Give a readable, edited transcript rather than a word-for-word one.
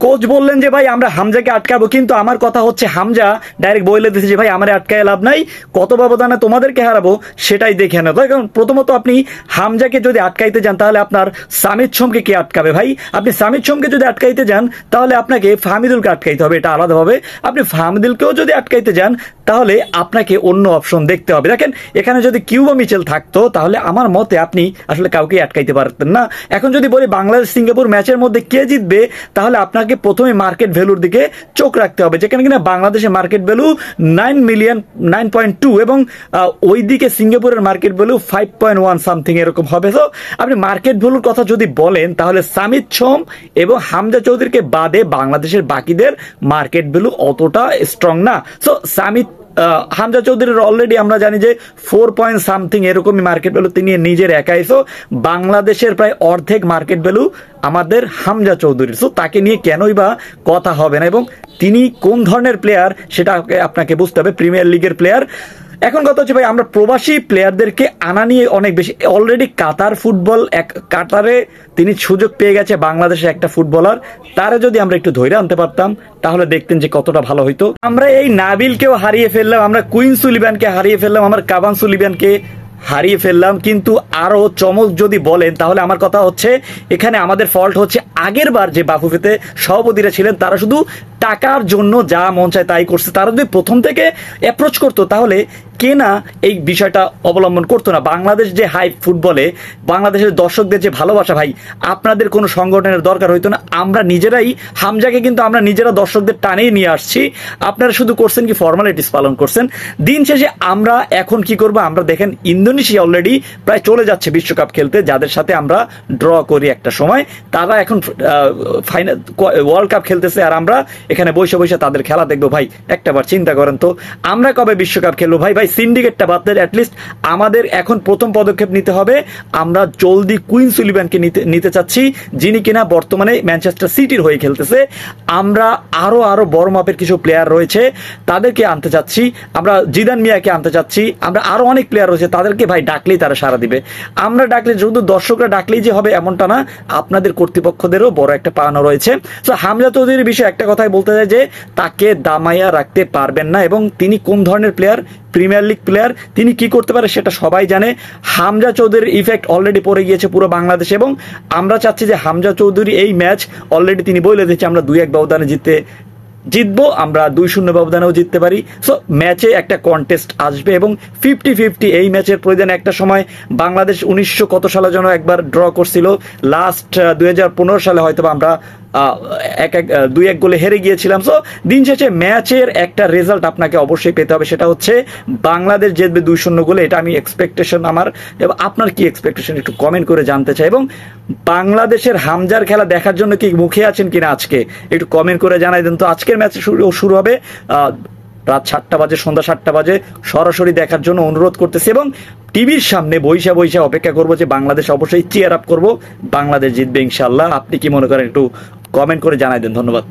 Coach বললেন যে ভাই আমরা হামজাকে আটকাবো, কিন্তু আমার কথা হচ্ছে হামজা ডাইরেক্ট বলে দিয়েছে যে ভাই আমার আটকায় লাভ নাই, কত ব্যবধানে তোমাদেরকে হারাবো সেটাই দেখে নেবো। কারণ প্রথমত আপনি হামজাকে যদি আটকাইতে যান তাহলে আপনার সামিদ সোমকে কে আটকাবে ভাই? আপনি সামিদ সোমকে যদি আটকাইতে যান তাহলে আপনাকে ফাহমিদুলকে আটকাইতে হবে, এটা আলাদাভাবে। আপনি ফাহমিদুলকেও যদি আটকাইতে যান তাহলে আপনাকে অন্য অপশন দেখতে হবে। দেখেন এখানে যদি কিউবা মিচেল থাকতো তাহলে আমার মতে আপনি আসলে কাউকে আটকাইতে পারতেন না। এখন যদি বলি বাংলাদেশ সিঙ্গাপুর ম্যাচের মধ্যে কে জিতবে, তাহলে আপনাকে প্রথমে মার্কেট ভ্যালুর দিকে চোখ রাখতে হবে, যেখানে কিনা বাংলাদেশের মার্কেট ভ্যালু 9.2 এবং ওইদিকে সিঙ্গাপুরের মার্কেট ভ্যালু 5.1 সামথিং এরকম হবে। তো আপনি মার্কেট ভ্যালুর কথা যদি বলেন তাহলে সামিদ সোম এবং হামজা চৌধুরীকে বাদে বাংলাদেশের বাকিদের মার্কেট ভ্যালু অতটা স্ট্রং না। সো হামজা চৌধুরীর অলরেডি আমরা জানি যে 4 পয়েন্ট সামথিং এরকমই মার্কেট ভ্যালু, তিনি নিজের একাই। সো বাংলাদেশের প্রায় অর্ধেক মার্কেট ভ্যালু আমাদের হামজা চৌধুরীর। সো তাকে নিয়ে কেনই বা কথা হবে না, এবং তিনি কোন ধরনের প্লেয়ার সেটা আপনাকে বুঝতে হবে, প্রিমিয়ার লিগের প্লেয়ার। এখন কথা হচ্ছে ভাই আমরা প্রবাসী প্লেয়ারদেরকে আনা নিয়ে অনেক বেশি, অলরেডি কাতার ফুটবল কাতারে তিনি সুযোগ পেয়ে গেছে বাংলাদেশের একটা ফুটবলার, তারা যদি আমরা একটু ধৈর্য আনতে পারতাম তাহলে দেখতেন যে কতটা ভালো হইতো। আমরা এই নাবিলকেও হারিয়ে ফেললাম, আমরা কুইন সুলিভানকে হারিয়ে ফেললাম, আমার কাবান সুলিভানকে হারিয়ে ফেললাম। কিন্তু আরো চমক যদি বলেন তাহলে আমার কথা হচ্ছে এখানে আমাদের ফল্ট হচ্ছে আগের বার যে বাফুফেতে সভাপতিরা ছিলেন তারা শুধু টাকার জন্য যা মন চায় তাই করছে। তারা যদি প্রথম থেকে অ্যাপ্রোচ করতো তাহলে কে না এই বিষয়টা অবলম্বন করতো না। বাংলাদেশ যে হাই ফুটবলে বাংলাদেশের দর্শকদের যে ভালোবাসা ভাই, আপনাদের কোনো সংগঠনের দরকার হইতো না। আমরা নিজেরাই হামজাকে কিন্তু আমরা নিজেরা দর্শকদের টানেই নিয়ে আসছি, আপনারা শুধু করছেন কি ফর্মালিটিস পালন করছেন। দিন শেষে আমরা এখন কি করবো, আমরা দেখেন ইন্দোনেশিয়া অলরেডি প্রায় চলে যাচ্ছে বিশ্বকাপ খেলতে, যাদের সাথে আমরা ড্র করি একটা সময়, তারা এখন ফাইনাল ওয়ার্ল্ড কাপ খেলতেছে আর আমরা এখানে বসে বসে তাদের খেলা দেখবো। ভাই একটাবার চিন্তা করেন তো, আমরা কবে বিশ্বকাপ খেলবো ভাই? সিন্ডিকেটটা বাদ দেন, অ্যাটলিস্ট আমাদের এখন প্রথম পদক্ষেপ নিতে হবে। আমরা জলদি কুইন সুলিভানকে নিতে চাচ্ছি, যিনি কিনা বর্তমানে ম্যানচেস্টার সিটির হয়ে খেলতেছে। আমরা আরো বড় মাপের কিছু প্লেয়ার রয়েছে তাদেরকে আনতে চাচ্ছি, আমরা জিদান মিয়াকে আনতে চাচ্ছি, আমরা আরো অনেক প্লেয়ার রয়েছে তাদেরকে ভাই ডাকলেই তারা সারা দিবে। আমরা ডাকলে শুধু দর্শকরা ডাকলেই যে হবে এমনটা না, আপনাদের কর্তৃপক্ষদেরও বড় একটা পাওনা রয়েছে। তো হামজা চৌধুরীর বিষয়ে একটা কথাই বলতে চাই যে তাকে দামাইয়া রাখতে পারবেন না, এবং তিনি কোন ধরনের প্লেয়ার, প্রিমিয়ার লিগ প্লেয়ার, তিনি কি করতে পারে সেটা সবাই জানে। হামজা চৌধুরীর ইফেক্ট অলরেডি পড়ে গিয়েছে পুরো বাংলাদেশে, এবং আমরা চাচ্ছি যে হামজা চৌধুরী এই ম্যাচ অলরেডি তিনি বলে দিয়েছে আমরা 2-1 ব্যবধানে জিতবো, আমরা 2-0 ব্যবধানেও জিততে পারি। সো ম্যাচে একটা কন্টেস্ট আসবে এবং 50-50 এই ম্যাচের প্রয়োজনে। একটা সময় বাংলাদেশ 1900 কত সালে যেন একবার ড্র করছিল, লাস্ট 2015 সালে হয়তো আমরা 2-1 গোলে হেরে গিয়েছিলাম। সো দিন শেষে ম্যাচের একটা রেজাল্ট আপনাকে অবশ্যই পেতে হবে, সেটা হচ্ছে বাংলাদেশ জিতবে 2-0 গোলে। এটা আমি এক্সপেকটেশন আমার, এবং আপনার কি এক্সপেকটেশন একটু কমেন্ট করে জানতে চাই। এবং বাংলাদেশের হামজার খেলা দেখার জন্য কি মুখে আছেন কিনা আজকে একটু কমেন্ট করে জানাই দেন। তো আজকের ম্যাচ শুরু হবে রাত 7টা বাজে, সন্ধ্যা 7টা বাজে, সরাসরি দেখার জন্য অনুরোধ করতেছি, এবং টিভির সামনে বইসা অপেক্ষা করবো যে বাংলাদেশ অবশ্যই চিয়ার আপ করবো, বাংলাদেশ জিতবে ইনশাল্লাহ। আপনি কি মনে করেন একটু কমেন্ট করে জানাই দেন। ধন্যবাদ।